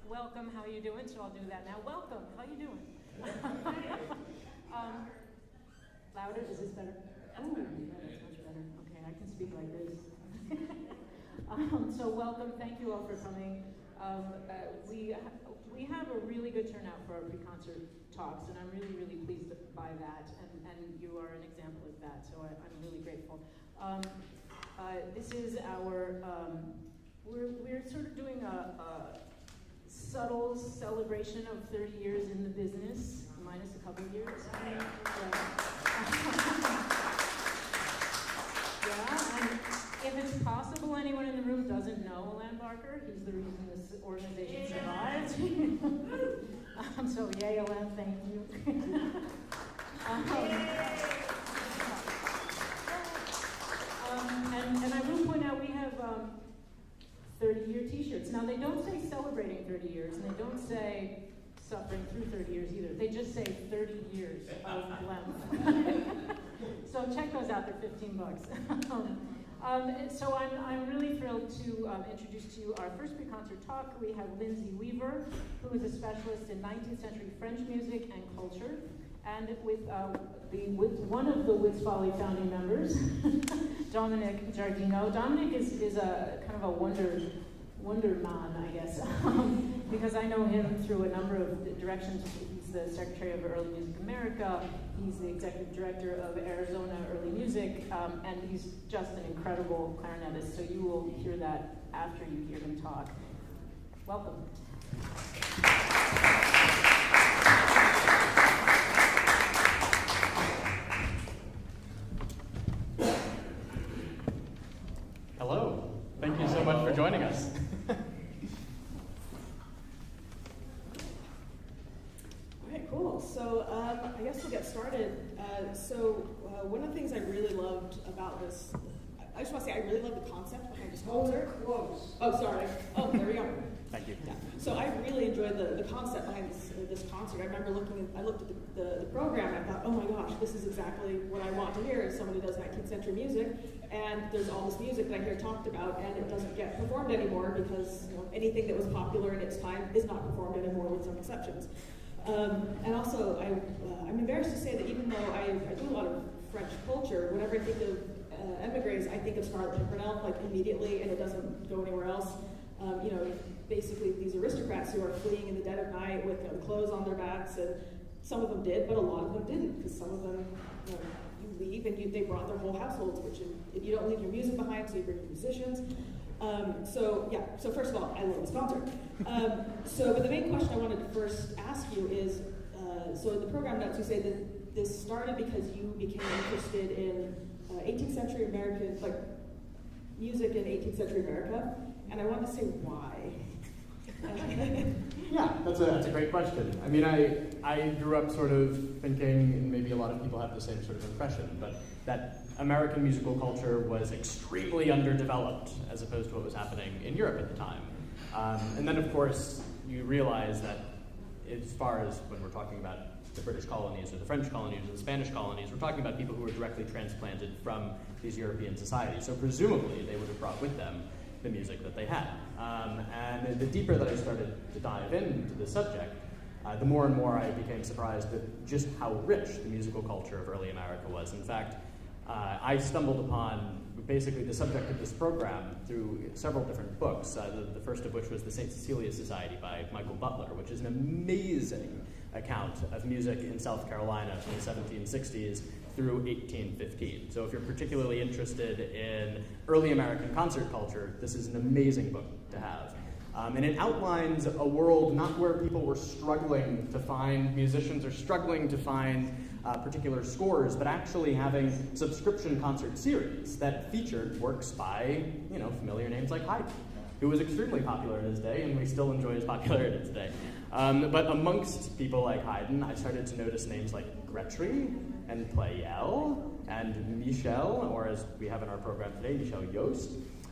welcome, how you doing? So I'll do that now. Welcome, how you doing? Louder, is this better? Oh, yeah, that's much better. Okay, I can speak like this. So welcome, thank you all for coming. We have a really good turnout for our pre-concert talks, and I'm really, really pleased by that, and you are an example of that, so I'm really grateful. This is our, we're sort of doing a subtle celebration of 30 years in the business, minus a couple of years. Yeah, and if it's possible anyone in the room doesn't know Alan Barker, he's the reason this organization survived. So yay, Alan, thank you. And I will point out we have 30-year t-shirts. Now they don't say celebrating 30 years, and they don't say suffering through 30 years either. They just say 30 years of BLEMF. So check those out, they're $15. So I'm really thrilled to introduce to you our first pre-concert talk. We have Lindsay Weaver, who is a specialist in 19th century French music and culture, and with one of the Folly founding members, Dominic Giardino. Dominic is a kind of a wonder man, I guess, because I know him through a number of directions. He's the Secretary of Early Music America, he's the Executive Director of Arizona Early Music, and he's just an incredible clarinetist, so you will hear that after you hear him talk. Welcome. Hello. Thank you so much for joining us. All right, cool. So I guess we'll get started. One of the things I really loved about this, I just want to say I really love the concept behind this concert. Oh, sorry. Oh, there we go. Thank you. Yeah. So I really enjoyed the concept behind this concert. I remember I looked at the program and I thought, oh my gosh, this is exactly what I want to hear as someone who does 19th century music. And there's all this music that I hear talked about, and it doesn't get performed anymore because anything that was popular in its time is not performed anymore, with some exceptions. And also, I'm embarrassed to say that even though I do a lot of French culture, whenever I think of emigres, I think of Scarlett Pimpernel, like immediately, and it doesn't go anywhere else. Basically these aristocrats who are fleeing in the dead of night with clothes on their backs, and some of them did, but a lot of them didn't, because some of them, you leave and they brought their whole households, which you don't leave your music behind, so you bring your musicians. So first of all, I love this concert. But the main question I wanted to first ask you is, so in the program notes you say that this started because you became interested in 18th century American, like music in 18th century America, and I wanted to say why. Yeah, that's a great question. I mean, I grew up sort of thinking, and maybe a lot of people have the same sort of impression, but that American musical culture was extremely underdeveloped as opposed to what was happening in Europe at the time. And then, of course, you realize that as far as when we're talking about the British colonies or the French colonies or the Spanish colonies, we're talking about people who were directly transplanted from these European societies. So presumably they would have brought with them the music that they had. And the deeper that I started to dive into the subject, the more and more I became surprised at just how rich the musical culture of early America was. In fact, I stumbled upon basically the subject of this program through several different books, the first of which was the St. Cecilia Society by Michael Butler, which is an amazing account of music in South Carolina from the 1760s through 1815. So if you're particularly interested in early American concert culture, this is an amazing book to have. And it outlines a world not where people were struggling to find musicians or struggling to find particular scores, but actually having subscription concert series that featured works by, familiar names like Haydn, who was extremely popular in his day, and we still enjoy his popularity today. But amongst people like Haydn, I started to notice names like Gretry and Pleyel and Michel, or as we have in our program today, Michel Yost.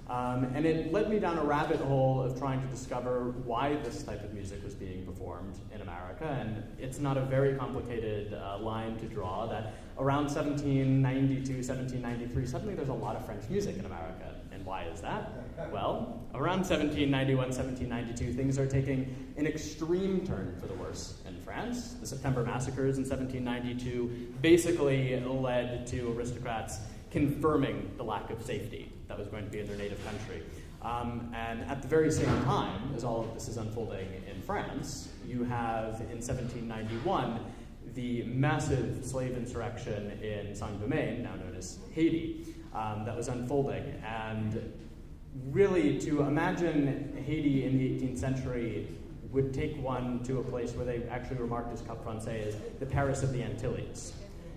And it led me down a rabbit hole of trying to discover why this type of music was being performed in America. And it's not a very complicated line to draw that around 1792, 1793, suddenly there's a lot of French music in America. And why is that? Well, around 1791, 1792, things are taking an extreme turn for the worse in France. The September massacres in 1792 basically led to aristocrats confirming the lack of safety that was going to be in their native country. And at the very same time as all of this is unfolding in France, you have in 1791 the massive slave insurrection in Saint-Domingue, now known as Haiti, that was unfolding. And really, to imagine Haiti in the 18th century would take one to a place where they actually were marked as Cap Français as the Paris of the Antilles.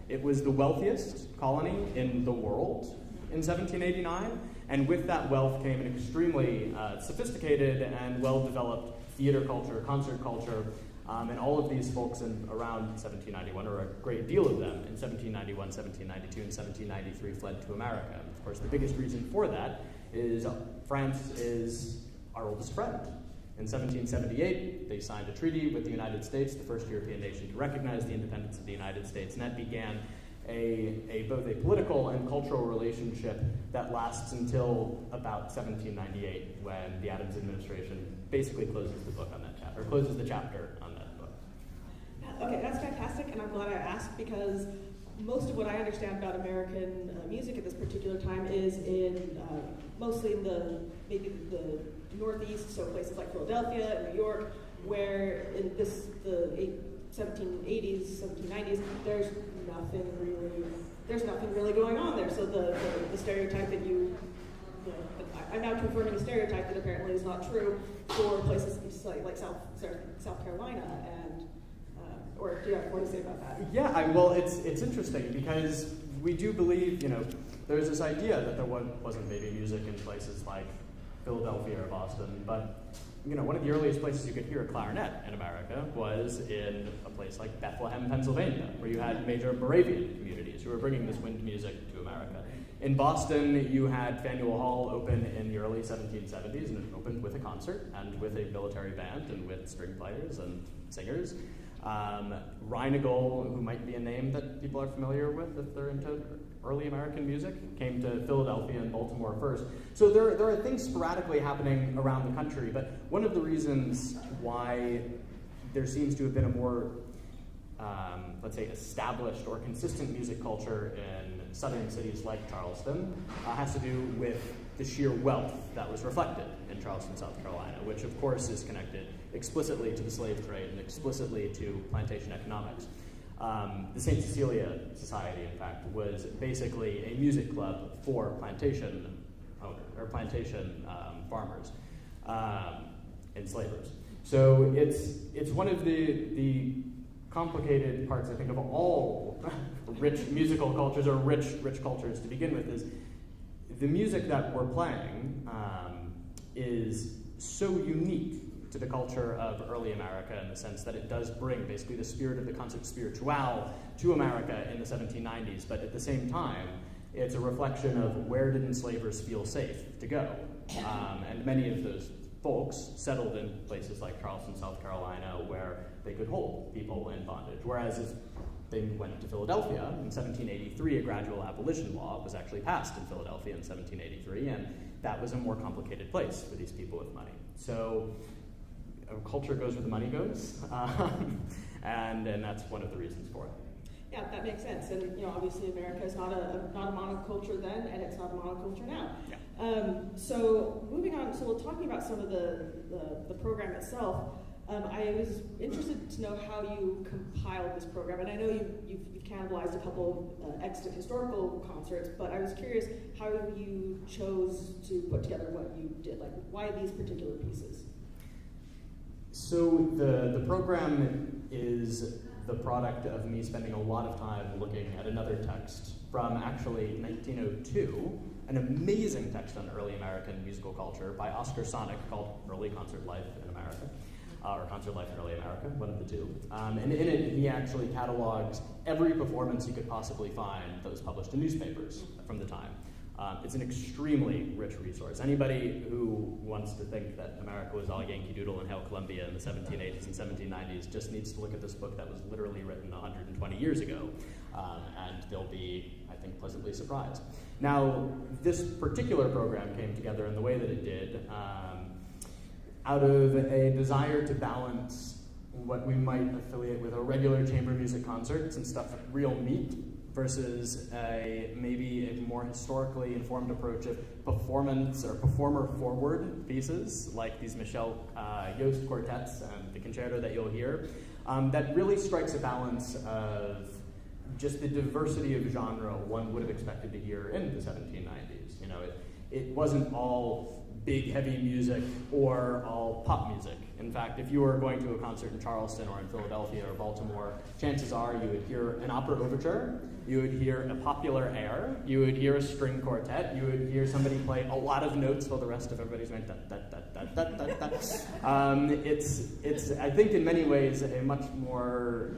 It was the wealthiest colony in the world in 1789, and with that wealth came an extremely sophisticated and well-developed theater culture, concert culture, and all of these folks around 1791, or a great deal of them, in 1791, 1792, and 1793 fled to America. And of course, the biggest reason for that is France is our oldest friend. In 1778, they signed a treaty with the United States, the first European nation to recognize the independence of the United States, and that began both a political and cultural relationship that lasts until about 1798, when the Adams administration basically closes the book on that chapter, or closes the chapter on that book. Okay, that's fantastic, and I'm glad I asked, because most of what I understand about American music at this particular time is in mostly in maybe the Northeast, so places like Philadelphia and New York, where in the 1780s, 1790s, there's nothing really going on there. So the stereotype that I'm now confirming a stereotype that apparently is not true for places like South Carolina and. Or do you have more to say about that? Yeah, well, it's interesting because we do believe, there's this idea that there wasn't maybe music in places like Philadelphia or Boston, but one of the earliest places you could hear a clarinet in America was in a place like Bethlehem, Pennsylvania, where you had major Moravian communities who were bringing this wind music to America. In Boston, you had Faneuil Hall open in the early 1770s, and it opened with a concert and with a military band and with string players and singers. Rheingold, who might be a name that people are familiar with if they're into early American music, came to Philadelphia and Baltimore first. So there are things sporadically happening around the country, but one of the reasons why there seems to have been a more, let's say, established or consistent music culture in southern cities like Charleston has to do with the sheer wealth that was reflected in Charleston, South Carolina, which of course is connected explicitly to the slave trade and explicitly to plantation economics. The St. Cecilia Society, in fact, was basically a music club for plantation owners, or plantation farmers, enslavers. So it's one of the complicated parts, I think, of all rich musical cultures, or rich cultures to begin with, is the music that we're playing is so unique to the culture of early America in the sense that it does bring basically the spirit of the concert spiritual to America in the 1790s, but at the same time, it's a reflection of where did enslavers feel safe to go. And many of those folks settled in places like Charleston, South Carolina, where they could hold people in bondage, whereas if they went to Philadelphia in 1783, a gradual abolition law was actually passed in Philadelphia in 1783, and that was a more complicated place for these people with money. So culture goes where the money goes, and that's one of the reasons for it. Yeah, that makes sense. And obviously America is not a monoculture then, and it's not a monoculture now. Yeah. So moving on, so we're talking about some of the program itself. I was interested to know how you compiled this program, and I know you've cannibalized a couple of extant historical concerts, but I was curious how you chose to put together what you did. Like, why these particular pieces? So the program is the product of me spending a lot of time looking at another text from actually 1902, an amazing text on early American musical culture by Oscar Sonic called Early Concert Life in America. Or Concert Life in Early America, one of the two. And in it, he actually catalogs every performance he could possibly find that was published in newspapers from the time. It's an extremely rich resource. Anybody who wants to think that America was all Yankee Doodle and Hail Columbia in the 1780s and 1790s just needs to look at this book that was literally written 120 years ago, and they'll be, I think, pleasantly surprised. Now, this particular program came together in the way that it did out of a desire to balance what we might affiliate with a regular chamber music concert, some stuff with real meat, versus maybe a more historically informed approach of performance or performer-forward pieces, like these Michel Yost quartets and the concerto that you'll hear, that really strikes a balance of just the diversity of genre one would have expected to hear in the 1790s. You know, it wasn't all big, heavy music or all pop music. In fact, if you were going to a concert in Charleston or in Philadelphia or Baltimore, chances are you would hear an opera overture, you would hear a popular air, you would hear a string quartet, you would hear somebody play a lot of notes while the rest of everybody's going It's, I think, in many ways, a much more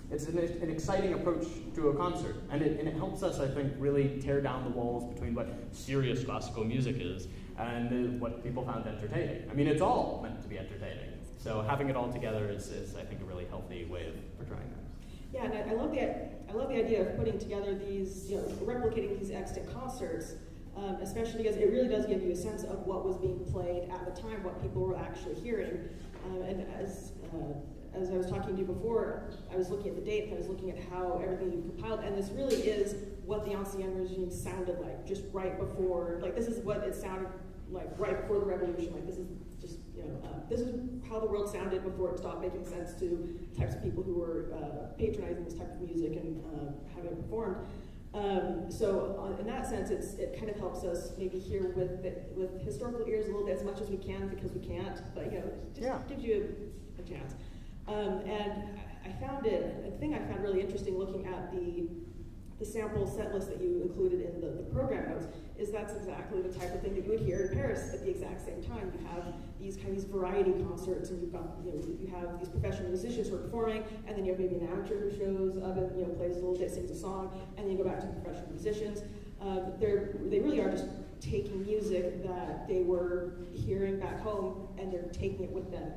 it's an exciting approach to a concert, and it helps us, I think, really tear down the walls between what serious classical music is and what people found entertaining. I mean, it's all meant to be entertaining, so having it all together is I think, a really healthy way of portraying that. Yeah, and I love the idea of putting together these, replicating these extant concerts, especially because it really does give you a sense of what was being played at the time, what people were actually hearing, and as I was talking to you before, I was looking at the dates, I was looking at how everything you've compiled, and this really is what the Ancien regime sounded like, just right before, like this is what it sounded like right before the revolution, like this is just, this is how the world sounded before it stopped making sense to types of people who were patronizing this type of music and having it performed. So in that sense, it kind of helps us maybe hear with historical ears a little bit as much as we can, because we can't, but it just gives you a chance. And I found the thing I found really interesting looking at the sample set list that you included in the program notes is that's exactly the type of thing that you would hear in Paris at the exact same time. You have these variety concerts, and you've got, you have these professional musicians who are performing, and then you have maybe an amateur who shows up and, plays a little bit, sings a song, and then you go back to the professional musicians. They really are just taking music that they were hearing back home, and they're taking it with them.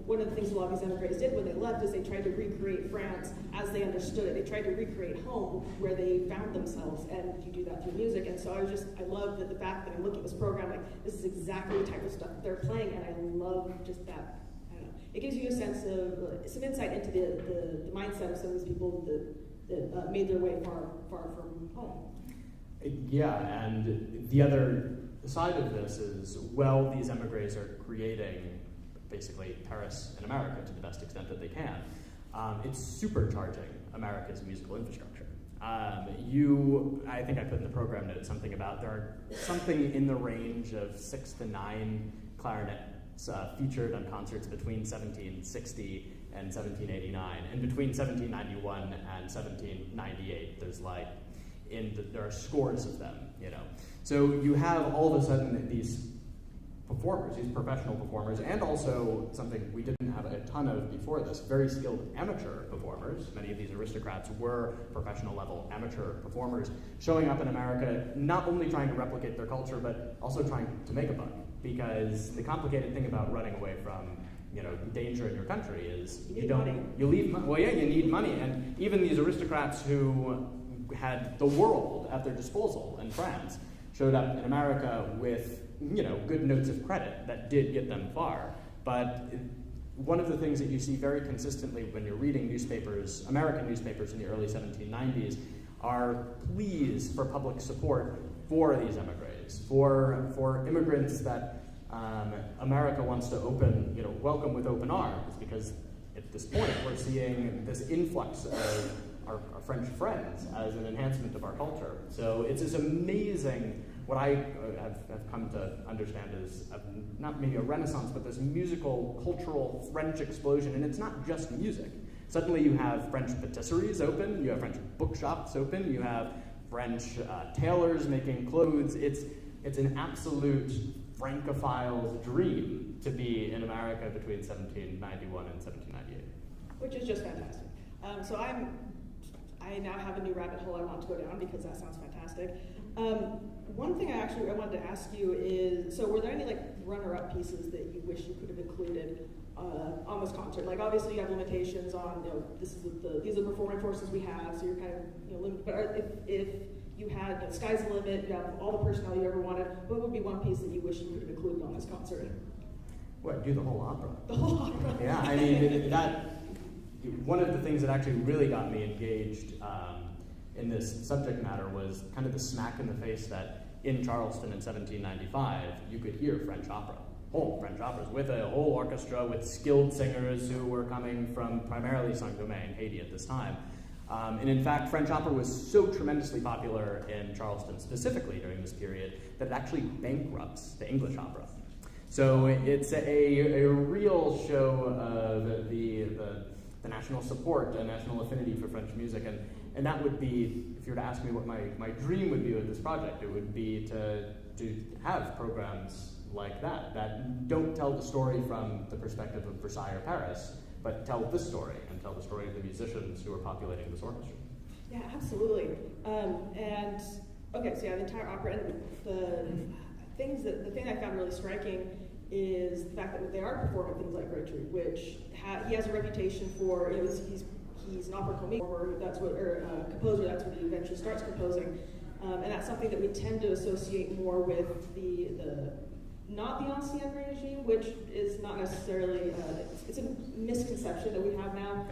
One of the things a lot of these emigres did when they left is they tried to recreate France as they understood it. They tried to recreate home where they found themselves, and you do that through music. And so I love the fact that I'm looking at this program, like, this is exactly the type of stuff that they're playing, and I love just that. I don't know. It gives you a sense of, some insight into the mindset of some of these people that made their way far from home. Yeah, and the other side of this is, well, these emigres are creating basically Paris in America to the best extent that they can. It's supercharging America's musical infrastructure. I think I put in the program note something about there are something in the range of 6 to 9 clarinets featured on concerts between 1760 and 1789, and between 1791 and 1798, there are scores of them, So you have all of a sudden these performers, these professional performers, and also something we didn't have a ton of before this, very skilled amateur performers. Many of these aristocrats were professional level amateur performers showing up in America, not only trying to replicate their culture, but also trying to make a buck. Because the complicated thing about running away from danger in your country is you need money. And even these aristocrats who had the world at their disposal in France showed up in America with good notes of credit that did get them far. But one of the things that you see very consistently when you're reading newspapers, American newspapers in the early 1790s, are pleas for public support for these emigres, for immigrants that America wants to welcome with open arms, because at this point we're seeing this influx of our French friends as an enhancement of our culture. So it's this amazing, what I have come to understand is not maybe a renaissance, but this musical, cultural French explosion, and it's not just music. Suddenly you have French patisseries open, you have French bookshops open, you have French tailors making clothes. It's an absolute Francophile's dream to be in America between 1791 and 1798. Which is just fantastic. So I now have a new rabbit hole I want to go down because that sounds fantastic. One thing I wanted to ask you is, so were there any like runner-up pieces that you wish you could have included on this concert? Like obviously you have limitations on, these are the performing forces we have, so you're kind of limited. But if you had the sky's the limit, you have all the personnel you ever wanted, what would be one piece that you wish you could have included on this concert? What, do the whole opera? The whole opera. Yeah, I mean one of the things that actually really got me engaged in this subject matter was kind of the smack in the face that in Charleston in 1795, you could hear French opera, whole French operas, with a whole orchestra, with skilled singers who were coming from primarily Saint-Domingue, Haiti at this time. And in fact, French opera was so tremendously popular in Charleston, specifically during this period, that it actually bankrupts the English opera. So it's a real show of the national support, a national affinity for French music, and that would be, if you were to ask me what my dream would be with this project, it would be to have programs like that don't tell the story from the perspective of Versailles or Paris, but tell this story, and tell the story of the musicians who are populating this orchestra. Yeah, absolutely. And okay, so yeah, the entire opera, and the thing I found really striking is the fact that they are performing things like Grétry, which he has a reputation for. He's an opera comique, or composer. That's what he eventually starts composing, and that's something that we tend to associate more with not the ancien regime, which is not necessarily. It's a misconception that we have now.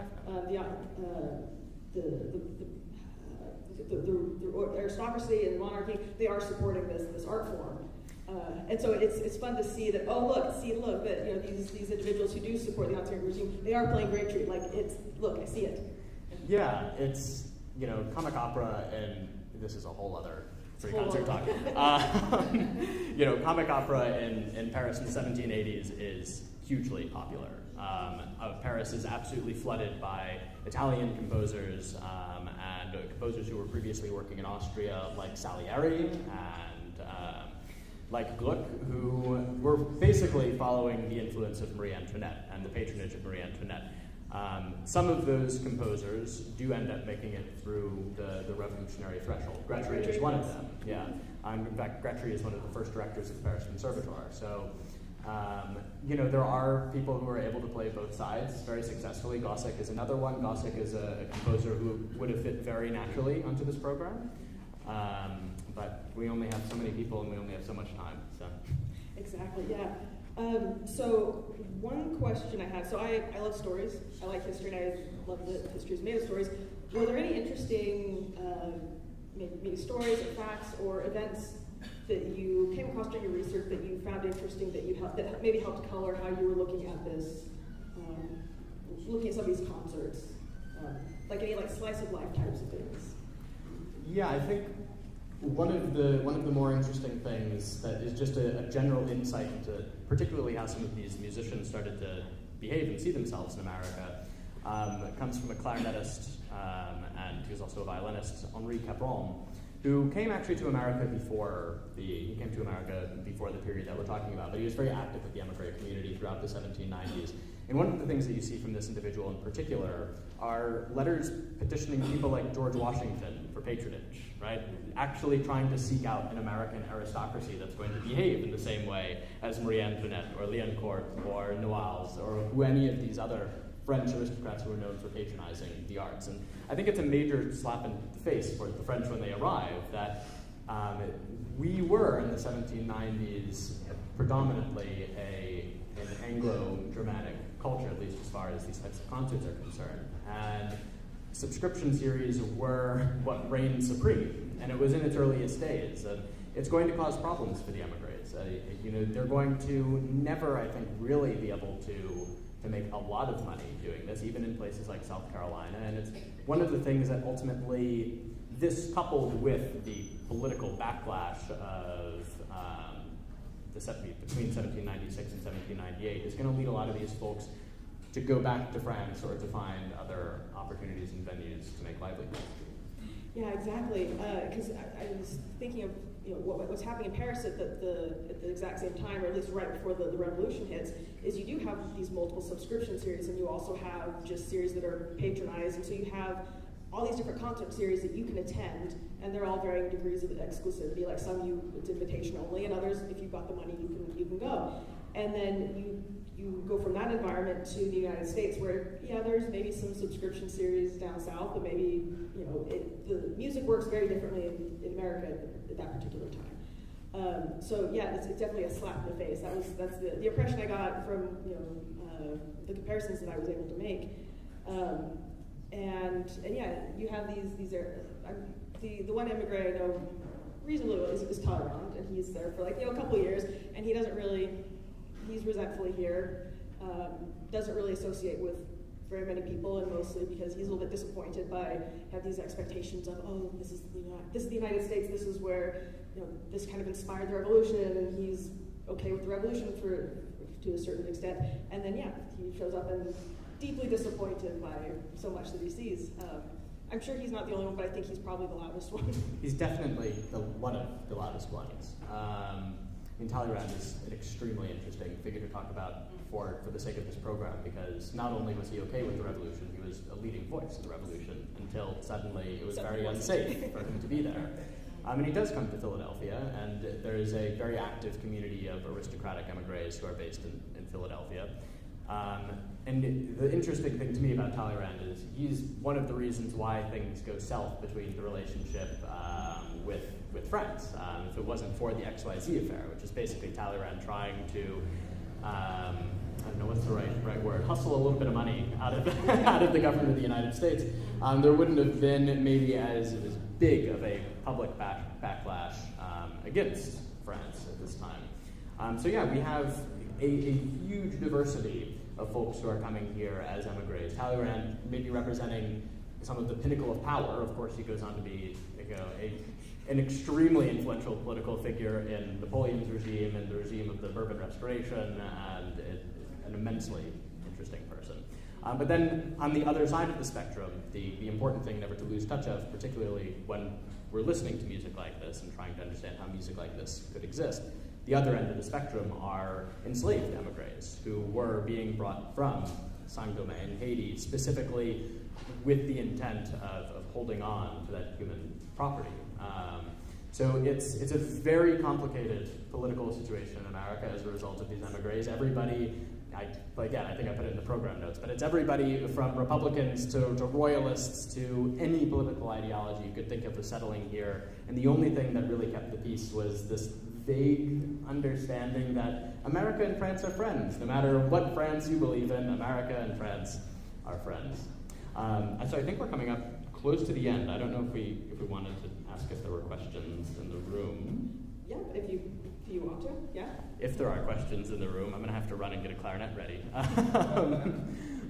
The aristocracy and monarchy, they are supporting this art form. And so it's fun to see that, look, that these individuals who do support the ancien regime, they are playing Grétry. Like look, I see it. Yeah, it's comic opera, and this is a whole other free concert talk. Comic opera in Paris in the 1780s is hugely popular. Paris is absolutely flooded by Italian composers and composers who were previously working in Austria, like Salieri and like Gluck, who were basically following the influence of Marie Antoinette and the patronage of Marie Antoinette. Some of those composers do end up making it through the revolutionary threshold. Grétry is one of them. Yeah, in fact, Grétry is one of the first directors of the Paris Conservatoire. So, there are people who are able to play both sides very successfully. Gossec is another one. Gossec is a composer who would have fit very naturally onto this program. But we only have so many people and we only have so much time. So. Exactly, yeah. So one question I had, so I love stories. I like history, and I love that history is made of stories. Were there any interesting maybe stories or facts or events that you came across during your research that you found interesting that maybe helped color how you were looking at this, looking at some of these concerts? Like any slice of life types of things? Yeah, I think one of the more interesting things that is just a general insight into particularly how some of these musicians started to behave and see themselves in America comes from a clarinetist and he was also a violinist, Henri Capron, who came actually to America before the period that we're talking about, but he was very active with the emigre community throughout the 1790s. And one of the things that you see from this individual in particular are letters petitioning people like George Washington for patronage, right? Actually trying to seek out an American aristocracy that's going to behave in the same way as Marie Antoinette or Liancourt or Noailles or any of these other French aristocrats who are known for patronizing the arts. And I think it's a major slap in the face for the French when they arrive that we were in the 1790s predominantly an Anglo-Germanic culture, at least as far as these types of concerts are concerned. And subscription series were what reigned supreme, and it was in its earliest days. And it's going to cause problems for the emigres. They're going to never, I think, really be able to make a lot of money doing this, even in places like South Carolina. And it's one of the things that ultimately, this coupled with the political backlash of between 1796 and 1798 is going to lead a lot of these folks to go back to France or to find other opportunities and venues to make livelihoods. Yeah, exactly. Because I was thinking of what was happening in Paris at the exact same time, or at least right before the revolution hits, is you do have these multiple subscription series, and you also have just series that are patronized, and so you have all these different concert series that you can attend, and they're all varying degrees of exclusivity. Like some it's invitation only, and others, if you've got the money, you can go. And then you go from that environment to the United States, where there's maybe some subscription series down south, but maybe the music works very differently in America at that particular time. So yeah, it's definitely a slap in the face. That's the impression I got from the comparisons that I was able to make. And yeah, you have these the one emigre I know reasonably well is Talleyrand, and he's there for like a couple of years, and he doesn't really, he's resentfully here, doesn't really associate with very many people, and mostly because he's a little bit disappointed by have these expectations of, oh, this is the United States, this is where this kind of inspired the revolution, and he's okay with the revolution to a certain extent, and then he shows up and deeply disappointed by so much that he sees. I'm sure he's not the only one, but I think he's probably the loudest one. He's definitely one of the loudest ones. Talleyrand is an extremely interesting figure to talk about for the sake of this program, because not only was he okay with the revolution, he was a leading voice of the revolution until suddenly it was very unsafe for him to be there. And he does come to Philadelphia, and there is a very active community of aristocratic emigres who are based in Philadelphia. And the interesting thing to me about Talleyrand is he's one of the reasons why things go south between the relationship with France. If it wasn't for the XYZ affair, which is basically Talleyrand trying to, I don't know what's the right word, hustle a little bit of money out of the government of the United States, there wouldn't have been maybe as big of a public backlash against France at this time. So yeah, we have a huge diversity of folks who are coming here as emigres. Talleyrand maybe representing some of the pinnacle of power. Of course, he goes on to be an extremely influential political figure in Napoleon's regime and the regime of the Bourbon Restoration, and an immensely interesting person. But then on the other side of the spectrum, the important thing never to lose touch of, particularly when we're listening to music like this and trying to understand how music like this could exist, the other end of the spectrum are enslaved emigres who were being brought from Saint-Domingue, Haiti, specifically with the intent of holding on to that human property. So it's a very complicated political situation in America as a result of these emigres. Everybody, I think I put it in the program notes, but it's everybody from Republicans to royalists to any political ideology you could think of as settling here. And the only thing that really kept the peace was this vague understanding that America and France are friends. No matter what France you believe in, America and France are friends. So I think we're coming up close to the end. I don't know if we wanted to ask if there were questions in the room. Yeah, if you want to, yeah. If there are questions in the room, I'm going to have to run and get a clarinet ready.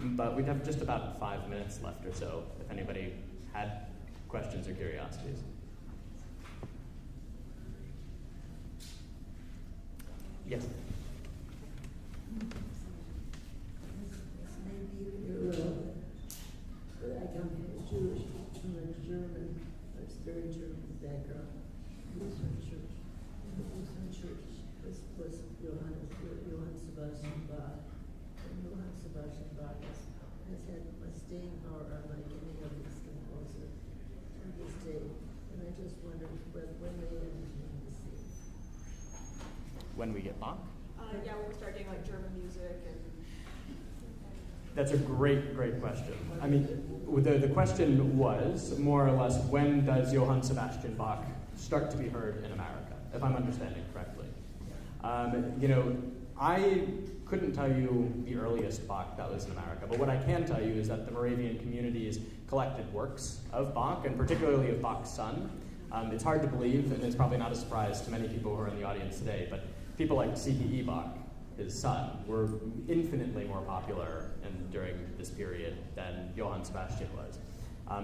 But we'd have just about 5 minutes left or so if anybody had questions or curiosities. Yes. Maybe irrelevant, but I come from a German, it's very German background, Lutheran church. The Lutheran church was Johann Sebastian Bach. And Johann Sebastian Bach has had a staying power unlike any of these composers to this day. And I just wondered when they entertain the scene. When we get Bach? Yeah, when we start getting like German music and... That's a great question. I mean, the question was, more or less, when does Johann Sebastian Bach start to be heard in America, if I'm understanding correctly? I couldn't tell you the earliest Bach that was in America, but what I can tell you is that the Moravian communities collected works of Bach, and particularly of Bach's son. It's hard to believe, and it's probably not a surprise to many people who are in the audience today, but people like C.P.E. Bach, his son, were infinitely more popular during this period than Johann Sebastian was.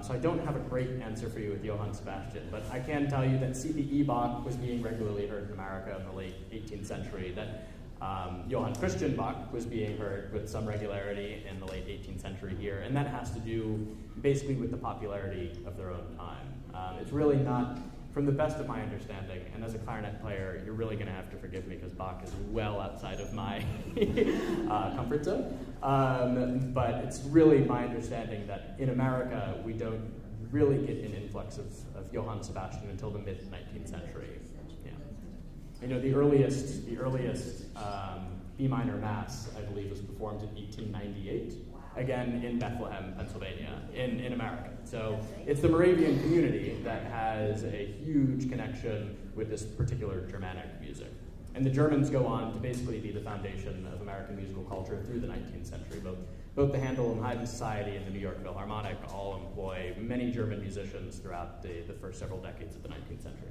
So I don't have a great answer for you with Johann Sebastian, but I can tell you that C.P.E. Bach was being regularly heard in America in the late 18th century, that Johann Christian Bach was being heard with some regularity in the late 18th century here, and that has to do basically with the popularity of their own time. It's really not, from the best of my understanding, and as a clarinet player, you're really going to have to forgive me because Bach is well outside of my comfort zone. But it's really my understanding that in America, we don't really get an influx of Johann Sebastian until the mid-19th century. Yeah. You know, the earliest B minor mass, I believe, was performed in 1898, again in Bethlehem, Pennsylvania, in America. So it's the Moravian community that has a huge connection with this particular Germanic music. And the Germans go on to basically be the foundation of American musical culture through the 19th century. Both the Handel and Haydn Society and the New York Philharmonic all employ many German musicians throughout the first several decades of the 19th century.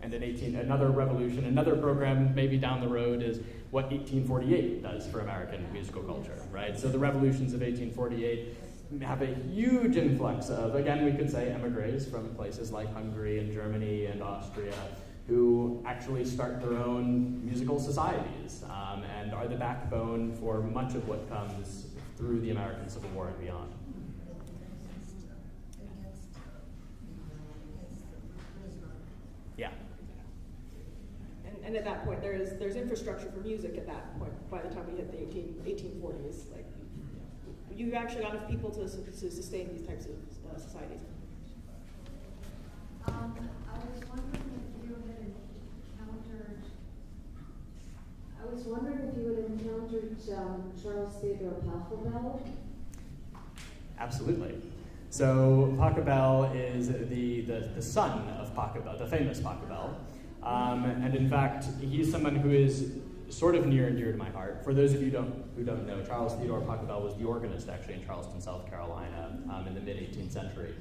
And in another revolution, another program maybe down the road is what 1848 does for American musical culture, right? So the revolutions of 1848 have a huge influx of, again, we could say emigres from places like Hungary and Germany and Austria, who actually start their own musical societies and are the backbone for much of what comes through the American Civil War and beyond. Yeah. And at that point, there's infrastructure for music at that point. By the time we hit the 1840s, like you actually got enough people to sustain these types of societies. I was wondering if you had encountered Charles Theodore Pachelbel. Absolutely. So Pachelbel is the son of Pachelbel, the famous Pachelbel. And in fact, he's someone who is sort of near and dear to my heart. For those of you who don't know, Charles Theodore Pachelbel was the organist actually in Charleston, South Carolina in the mid-18th century.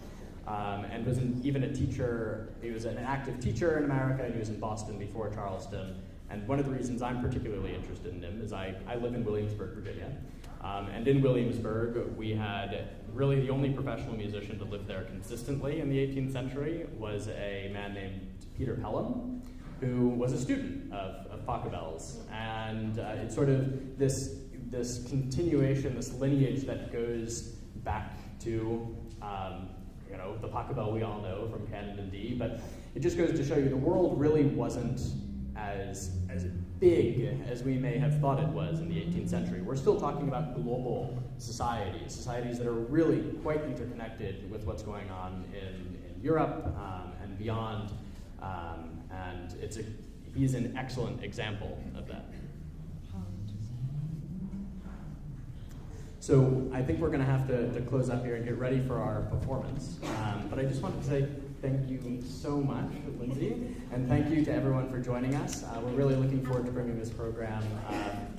And was even a teacher. He was an active teacher in America, and he was in Boston before Charleston. And one of the reasons I'm particularly interested in him is I live in Williamsburg, Virginia. And in Williamsburg, we had really the only professional musician to live there consistently in the 18th century was a man named Peter Pelham, who was a student of Pachelbel's. And it's sort of this continuation, this lineage that goes back to the Pachelbel we all know from Canon and D, but it just goes to show you the world really wasn't as big as we may have thought it was in the 18th century. We're still talking about global societies that are really quite interconnected with what's going on in Europe and beyond, and he's an excellent example of that. So I think we're going to have to close up here and get ready for our performance. But I just wanted to say thank you so much, Lindsay, and thank you to everyone for joining us. We're really looking forward to bringing this program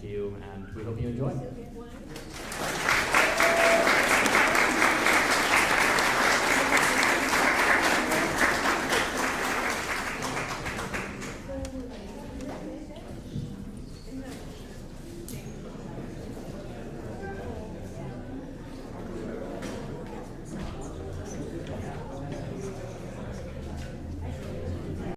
to you, and we hope you enjoy.